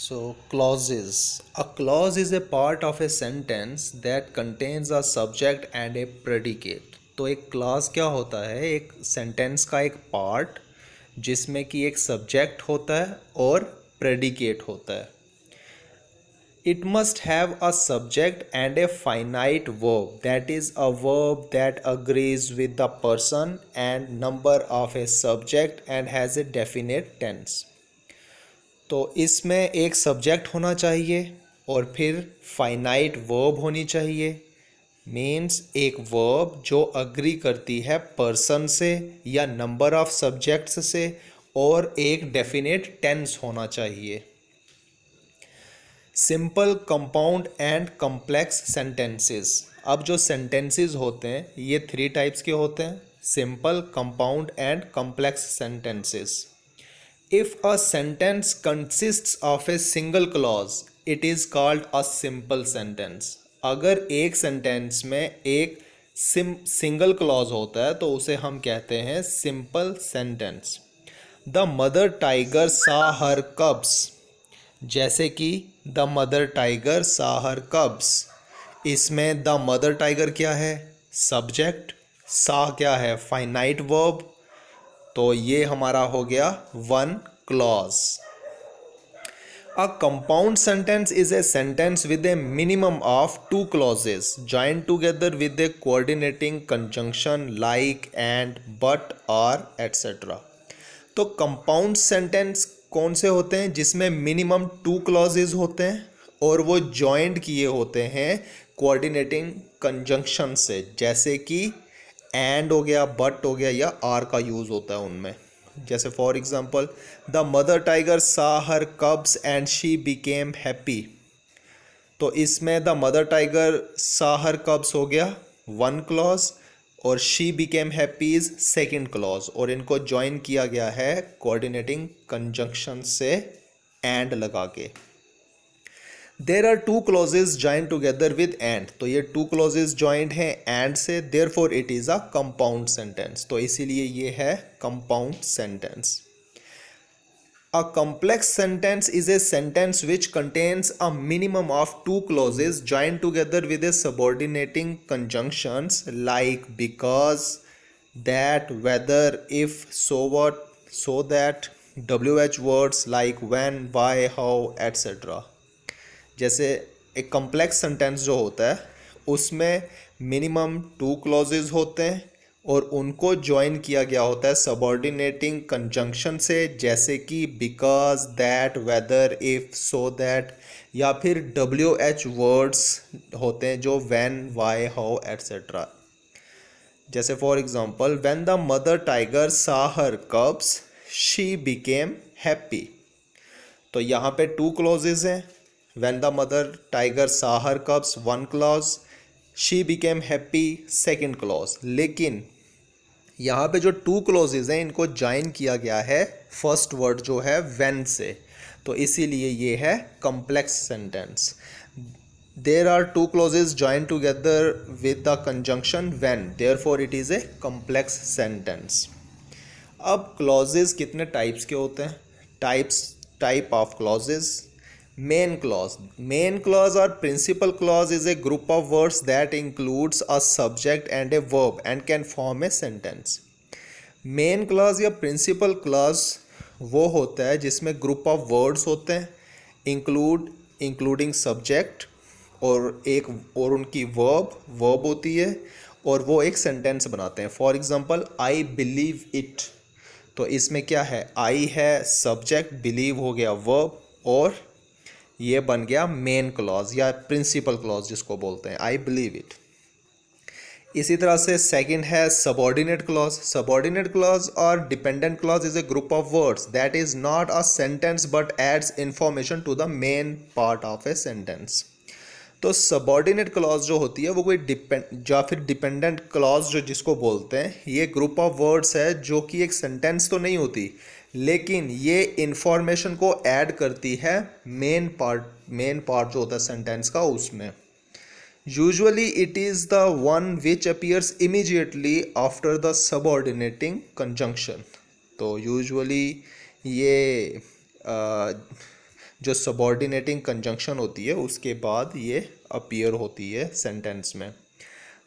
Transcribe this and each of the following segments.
So, clauses. A clause is a part of a sentence that contains a subject and a predicate. तो एक clause क्या होता है? एक sentence का एक part जिसमें कि एक subject होता है और predicate होता है. It must have a subject and a finite verb, that is a verb that agrees with the person and number of a subject and has a definite tense. तो इसमें एक सब्जेक्ट होना चाहिए और फिर फाइनाइट वर्ब होनी चाहिए. Means एक वर्ब जो अग्री करती है पर्सन से या नंबर ऑफ सब्जेक्ट्स से और एक डेफिनेट टेंस होना चाहिए. Simple, compound and complex sentences. अब जो सेंटेंसेस होते हैं ये 3 टाइप्स के होते हैं: simple, compound and complex sentences. If a sentence consists of a single clause, it is called a simple sentence. अगर एक सेंटेंस में एक सिंगल क्लॉज होता है तो उसे हम कहते हैं simple sentence. The mother tiger saw her कब्स. जैसे कि the mother tiger saw her कब्स. इसमें द मदर टाइगर क्या है? सब्जेक्ट. सा क्या है? Finite verb. तो ये हमारा हो गया one clause. A compound sentence is a sentence with A minimum of 2 clauses joined together with A coordinating conjunction like and, but, और एटसेट्रा. तो कंपाउंड सेंटेंस कौन से होते हैं? जिसमें मिनिमम 2 क्लॉजेस होते हैं और वो जॉइंट किए होते हैं कोऑर्डिनेटिंग कंजंक्शन से, जैसे कि एंड हो गया, बट हो गया, या आर का यूज़ होता है उनमें. जैसे for example, the mother tiger saw her cubs and she became happy. तो इसमें the mother tiger saw her कब्स हो गया 1 क्लॉज और she became happy is 2nd clause, और इनको ज्वाइन किया गया है कोऑर्डिनेटिंग कंजंक्शन से एंड लगा के. There are 2 clauses join together with and. तो ये 2 क्लॉजेज ज्वाइंट हैं एंड से, therefore it is a compound sentence. तो इसीलिए ये है compound sentence. A complex sentence is a sentence which contains a minimum of 2 clauses join together with a subordinating conjunctions like because, that, whether, if, so what, so that, WH words like when, why, how, etcetera. जैसे एक complex sentence जो होता है उसमें minimum 2 clauses होते हैं और उनको ज्वाइन किया गया होता है सबऑर्डिनेटिंग कंजंक्शन से, जैसे कि because, that, whether, if, so that, या फिर WH वर्ड्स होते हैं जो व्हेन, व्हाई, हाउ, एटसेट्रा. जैसे for example, when the mother tiger saw her cubs she became happy. तो यहाँ पे 2 क्लॉजेज हैं. When the mother tiger saw her cubs 1 clause, she became happy 2nd clause. लेकिन यहाँ पे जो 2 क्लॉजेज हैं इनको ज्वाइन किया गया है फर्स्ट वर्ड जो है when से, तो इसीलिए ये है complex sentence. There are 2 clauses joined together with the conjunction when, therefore it is a complex sentence. अब क्लॉजेज कितने टाइप्स के होते हैं? Type of clauses. Main clause. Main clause or principal clause is a group of words that includes a subject and a verb and can form a sentence. Main clause या principal clause वो होता है जिसमें group of words होते हैं, including subject और उनकी verb होती है और वो एक sentence बनाते हैं. For example, I believe it. तो इसमें क्या है? I है subject, believe हो गया verb और ये बन गया मेन क्लॉज या प्रिंसिपल क्लॉज जिसको बोलते हैं, आई बिलीव इट. इसी तरह से सेकंड है सबऑर्डिनेट क्लॉज. सबऑर्डिनेट क्लॉज और dependent clause is a group of words that is not a sentence but adds information to the main part of a sentence. तो subordinate clause जो होती है वो कोई या फिर डिपेंडेंट क्लॉज जो जिसको बोलते हैं, ये ग्रुप ऑफ वर्ड्स है जो कि एक सेंटेंस तो नहीं होती लेकिन ये इंफॉर्मेशन को ऐड करती है मेन पार्ट जो होता है सेंटेंस का उसमें. Usually it is the one which appears immediately after the subordinating conjunction. तो यूजुअली ये जो सबऑर्डिनेटिंग कंजंक्शन होती है उसके बाद ये अपीयर होती है सेंटेंस में।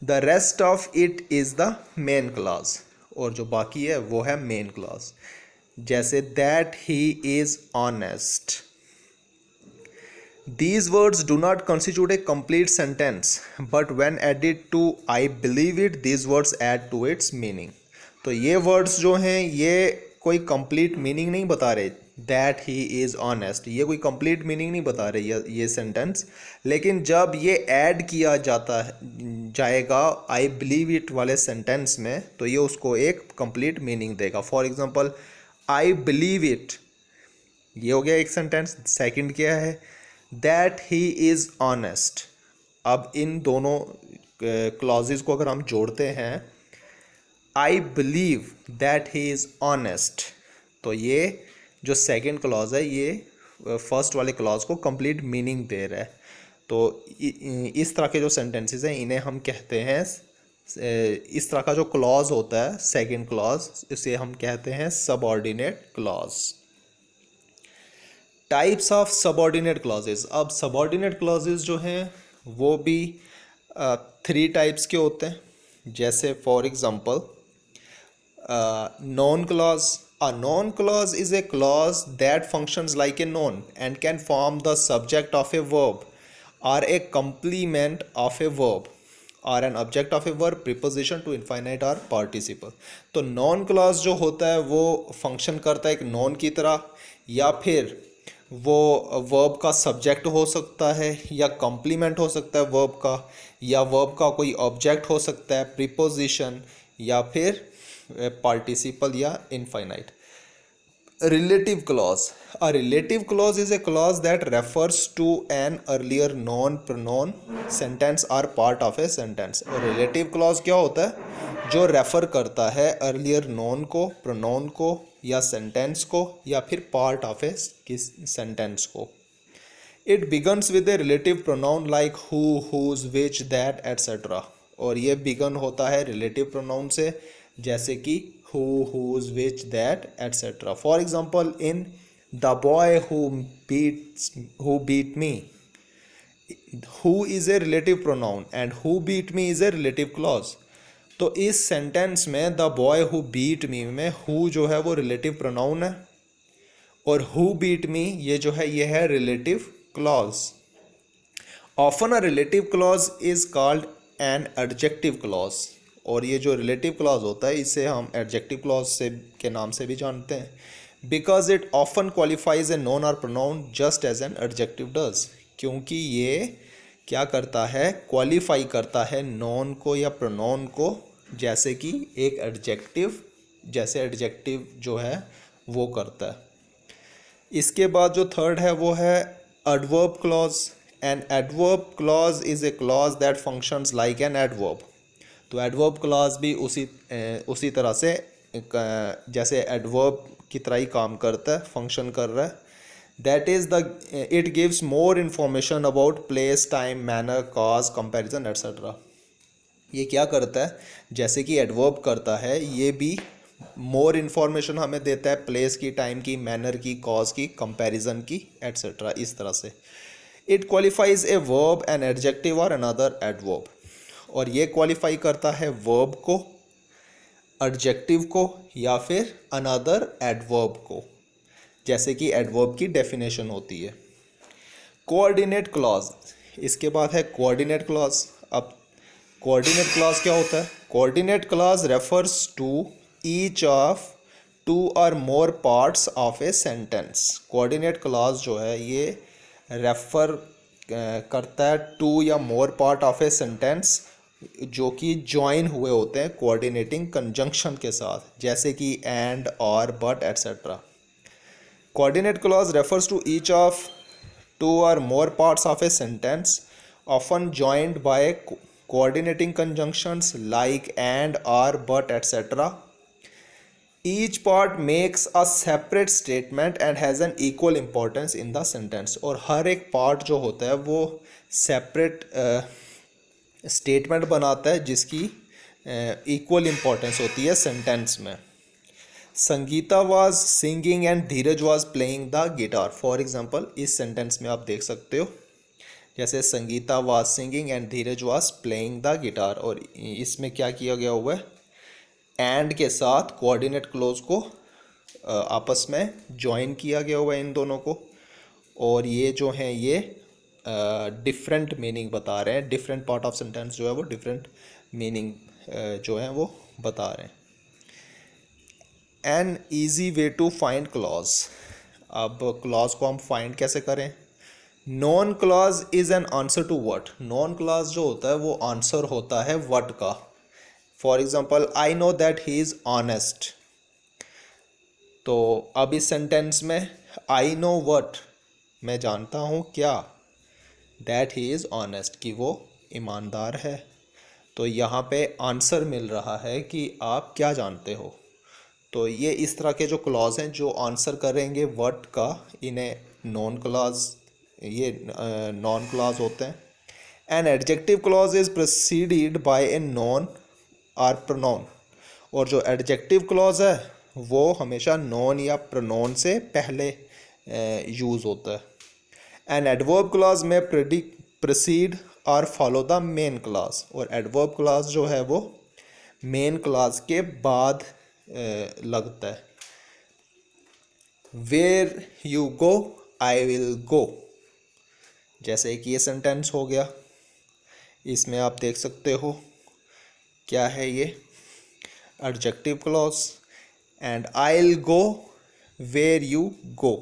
The rest of it is the main clause, और जो बाकी है वो है मेन क्लॉज। जैसे that he is honest. These words do not constitute a complete sentence, but when added to I believe it, these words add to its meaning. तो ये words जो हैं ये कोई complete meaning नहीं बता रहे। That he is honest, ये कोई complete meaning नहीं बता रहे ये sentence, लेकिन जब ये add किया जाएगा I believe it वाले sentence में तो ये उसको एक complete meaning देगा। For example, I believe it, ये हो गया एक sentence। Second क्या है? That he is honest। अब इन दोनों क्लॉजेज को अगर हम जोड़ते हैं, I believe that he is honest, तो ये जो सेकंड क्लॉज है ये फर्स्ट वाले क्लॉज को कंप्लीट मीनिंग दे रहा है। तो इस तरह के जो सेंटेंसेस हैं इन्हें हम कहते हैं, इस तरह का जो क्लॉज होता है सेकंड क्लॉज, इसे हम कहते हैं subordinate clause. Types of subordinate clauses. अब सबऑर्डिनेट क्लॉजेज जो हैं वो भी 3 टाइप्स के होते हैं। जैसे for example noun clause. A noun clause is a clause that functions like a noun and can form the subject of a verb or a complement of a verb और an object of a verb, preposition to infinite और participle. तो noun clause जो होता है वो function करता है एक नॉन की तरह, या फिर वो वर्ब का सब्जेक्ट हो सकता है, या कॉम्प्लीमेंट हो सकता है वर्ब का, या वर्ब का कोई ऑब्जेक्ट हो सकता है, प्रीपोजिशन, या फिर पार्टिसिपल या infinite. Relative clause. A relative clause is a clause that refers to an earlier noun pronoun sentence or part of a sentence. और रिलेटिव क्लॉज क्या होता है? जो रेफर करता है अर्लियर नॉन को, प्रोनाउन को, या सेंटेंस को, या फिर पार्ट ऑफ ए सेंटेंस को। It begins with a relative pronoun like who, whose, which, that etcetera. और ये बिगन होता है रिलेटिव प्रोनाउन से, जैसे कि who, whose, which, that etcetera. For example in the boy who beat me, who is a relative pronoun and who beat me is a relative clause. तो इस sentence में the boy who beat me में who जो है वो relative pronoun है, और who beat मी ये जो है ये है relative clause. Often a relative clause is called an adjective clause. और ये जो रिलेटिव क्लॉज होता है इसे हम एडजेक्टिव क्लॉज से के नाम से भी जानते हैं, because it often qualifies a noun और pronoun just as an adjective does. क्योंकि ये क्या करता है? क्वालिफाई करता है नॉन को या प्रोनाउन को, जैसे कि एक एडजेक्टिव, जैसे एडजेक्टिव जो है वो करता है। इसके बाद जो थर्ड है वो है adverb clause. An adverb clause is a clause that functions like an adverb. तो एडवर्ब क्लॉज भी उसी तरह से जैसे एडवर्ब की तरह ही काम करता है, फंक्शन कर रहा है। That is it gives more information about place, time, manner, cause, comparison etcetera. ये क्या करता है? जैसे कि एडवर्ब करता है, ये भी मोर इन्फॉर्मेशन हमें देता है प्लेस की, टाइम की, मैनर की, कॉज की, कंपैरिजन की एट्सेट्रा। इस तरह से it qualifies a verb, an adjective और अनदर एडवर्ब। और ये क्वालिफाई करता है वर्ब को, एडजेक्टिव को, या फिर अनदर एडवर्ब को, जैसे कि एडवर्ब की डेफिनेशन होती है। Coordinate clause. इसके बाद है कोऑर्डिनेट क्लॉज। अब कोऑर्डिनेट क्लॉज क्या होता है? Coordinate clause refers to each of 2 और more parts of a sentence. Coordinate clause जो है ये रेफर करता है 2 या more part of a sentence जो कि ज्वाइन हुए होते हैं कोऑर्डिनेटिंग कंजंक्शन के साथ, जैसे कि एंड, और, but etcetera. Coordinate clause refers to each of 2 or more parts of a sentence, often joined by coordinating conjunctions like and, or, but, etc. Each part makes a separate statement and has an equal importance in the sentence. और हर एक part जो होता है वो separate statement बनाता है जिसकी equal importance होती है सेंटेंस में। Sangeeta was singing and Dheeraj was playing the guitar. For example इस सेंटेंस में आप देख सकते हो, जैसे Sangeeta was singing and Dheeraj was playing the guitar, और इसमें क्या किया गया हुआ है, एंड के साथ कोऑर्डिनेट क्लोज को आपस में ज्वाइन किया गया हुआ है इन दोनों को, और ये जो हैं ये डिफरेंट मीनिंग बता रहे हैं। डिफरेंट पार्ट ऑफ सेंटेंस जो है वो डिफरेंट मीनिंग जो है वो बता रहे हैं। An easy way to find clause. अब क्लॉज को हम फाइंड कैसे करें? Noun clause is an answer to what. Noun clause जो होता है वो आंसर होता है व्हाट का। For example I know that he is honest. तो अब इस सेंटेंस में आई नो व्हाट, मैं जानता हूँ क्या, दैट ही इज़ ऑनेस्ट, कि वो ईमानदार है। तो यहाँ पे आंसर मिल रहा है कि आप क्या जानते हो। तो ये इस तरह के जो क्लॉज हैं जो आंसर करेंगे व्हाट का, इन्हें नॉन क्लॉज, ये नॉन क्लॉज होते हैं। An adjective clause is preceded by a noun और प्रोनाउन। और जो एडजेक्टिव क्लॉज है वो हमेशा नॉन या प्रोनाउन से पहले यूज़ होता है। एन एडवर्ब क्लॉज में प्रेसीड और फॉलो द मेन क्लॉज। और एडवर्ब क्लॉज जो है वो मेन क्लॉज के बाद लगता है। Where you go I will go, जैसे कि ये सेंटेंस हो गया। इसमें आप देख सकते हो क्या है ये, adjective clause. And I will go where you go,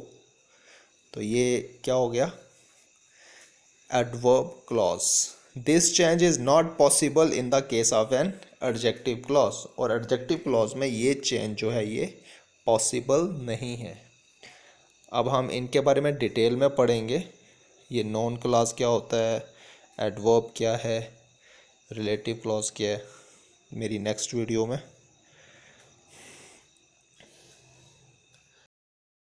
तो ये क्या हो गया, adverb clause. This change is not possible in the case of an adjective clause. और एडजेक्टिव क्लॉज में ये चेंज जो है ये पॉसिबल नहीं है। अब हम इनके बारे में डिटेल में पढ़ेंगे। ये नॉन क्लॉज क्या होता है, एडवर्ब क्या है, रिलेटिव क्लॉज क्या है, मेरी नेक्स्ट वीडियो में।